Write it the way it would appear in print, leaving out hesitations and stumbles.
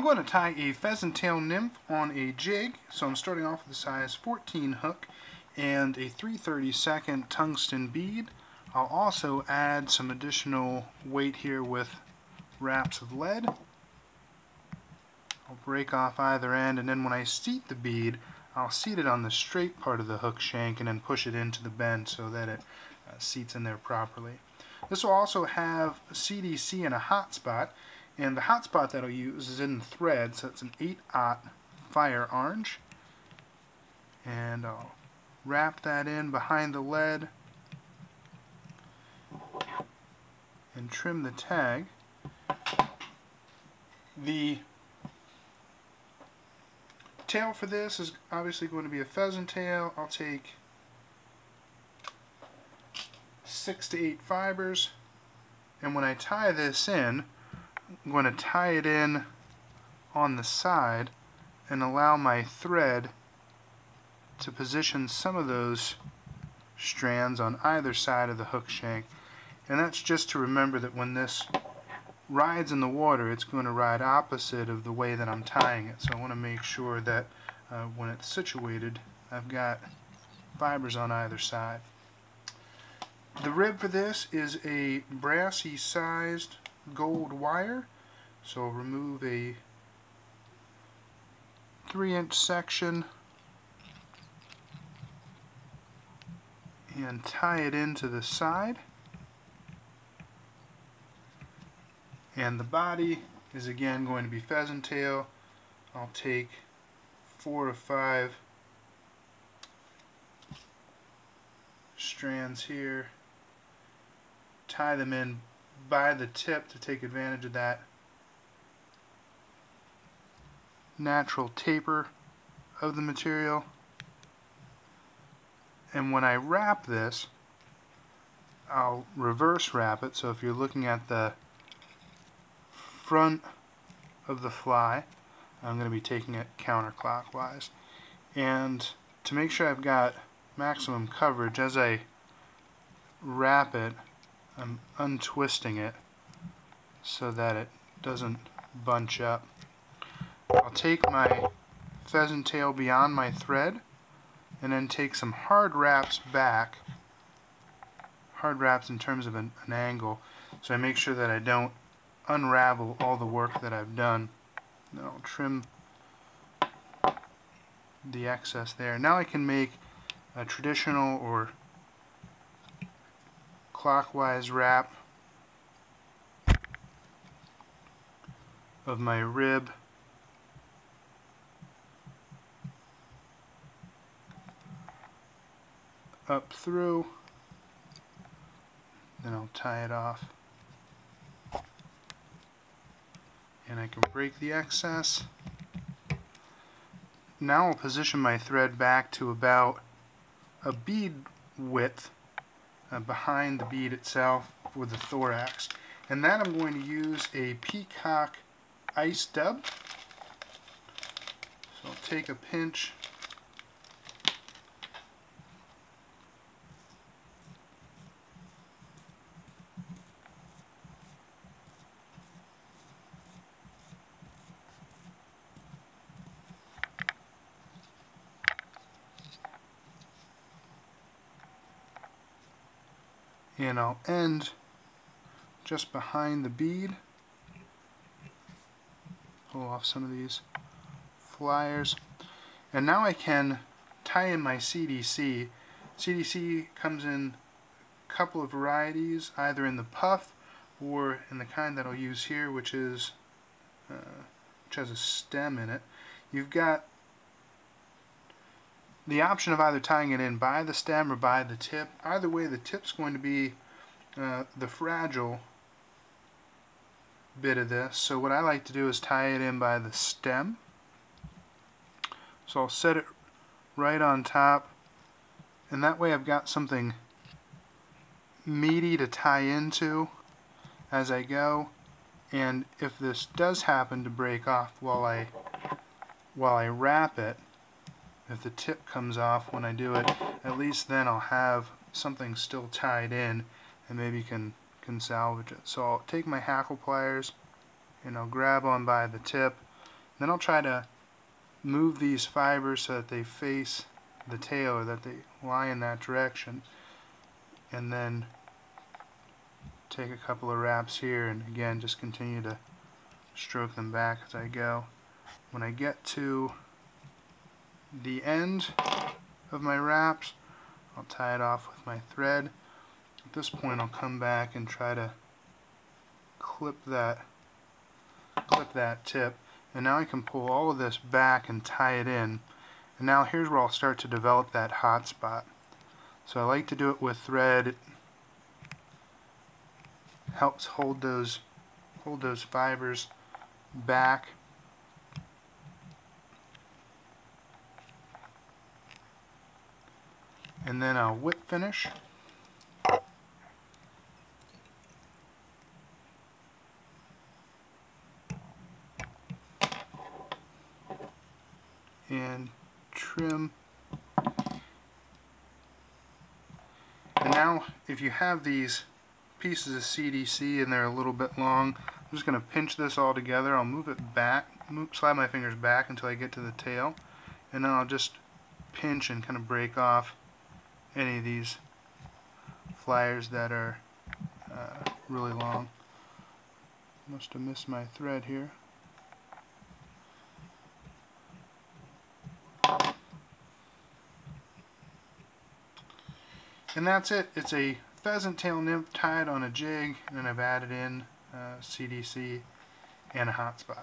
I'm going to tie a pheasant tail nymph on a jig, so I'm starting off with a size 14 hook and a 3/32 tungsten bead. I'll also add some additional weight here with wraps of lead. I'll break off either end, and then when I seat the bead, I'll seat it on the straight part of the hook shank and then push it into the bend so that it seats in there properly. This will also have a CDC and a hot spot, and the hot spot that I'll use is in the thread, so it's an 8/0 fire orange. And I'll wrap that in behind the lead and trim the tag. The tail for this is obviously going to be a pheasant tail. I'll take 6 to 8 fibers, and when I tie this in, I'm going to tie it in on the side and allow my thread to position some of those strands on either side of the hook shank. And that's just to remember that when this rides in the water, it's going to ride opposite of the way that I'm tying it. So I want to make sure that when it's situated, I've got fibers on either side. The rib for this is a brassy sized gold wire. So I'll remove a 3-inch section and tie it into the side. And the body is again going to be pheasant tail. I'll take 4 to 5 strands here, tie them in by the tip to take advantage of that natural taper of the material. And when I wrap this, I'll reverse wrap it, so if you're looking at the front of the fly, I'm going to be taking it counterclockwise. And to make sure I've got maximum coverage, as I wrap it, I'm untwisting it so that it doesn't bunch up. I'll take my pheasant tail beyond my thread and then take some hard wraps back, hard wraps in terms of an angle, so I make sure that I don't unravel all the work that I've done. Then I'll trim the excess there. Now I can make a traditional or clockwise wrap of my rib up through, then I'll tie it off, and I can break the excess. Now I'll position my thread back to about a bead width behind the bead itself for the thorax, and that I'm going to use a peacock ice dub. So I'll take a pinch and I'll end just behind the bead. Pull off some of these flyers, and now I can tie in my CDC. CDC comes in a couple of varieties, either in the puff or in the kind that I'll use here, which has a stem in it. You've got the option of either tying it in by the stem or by the tip. Either way, the tip's going to be the fragile bit of this. So what I like to do is tie it in by the stem. So I'll set it right on top, and that way I've got something meaty to tie into as I go. And if this does happen to break off while I wrap it, if the tip comes off when I do it, at least then I'll have something still tied in and maybe can salvage it. So I'll take my hackle pliers and I'll grab on by the tip, Then I'll try to move these fibers so that they face the tail, or that they lie in that direction, and then take a couple of wraps here, and again just continue to stroke them back as I go. When I get to the end of my wraps, I'll tie it off with my thread. At this point I'll come back and try to clip that tip, and now I can pull all of this back and tie it in. And now here's where I'll start to develop that hot spot. So I like to do it with thread. It helps hold those fibers back. And then I'll whip finish. And trim. And now if you have these pieces of CDC and they're a little bit long, I'm just going to pinch this all together. I'll move it back, slide my fingers back until I get to the tail, and then I'll just pinch and kind of break off any of these flyers that are really long. Must have missed my thread here. And that's it. It's a pheasant tail nymph tied on a jig, and then I've added in CDC and a hotspot.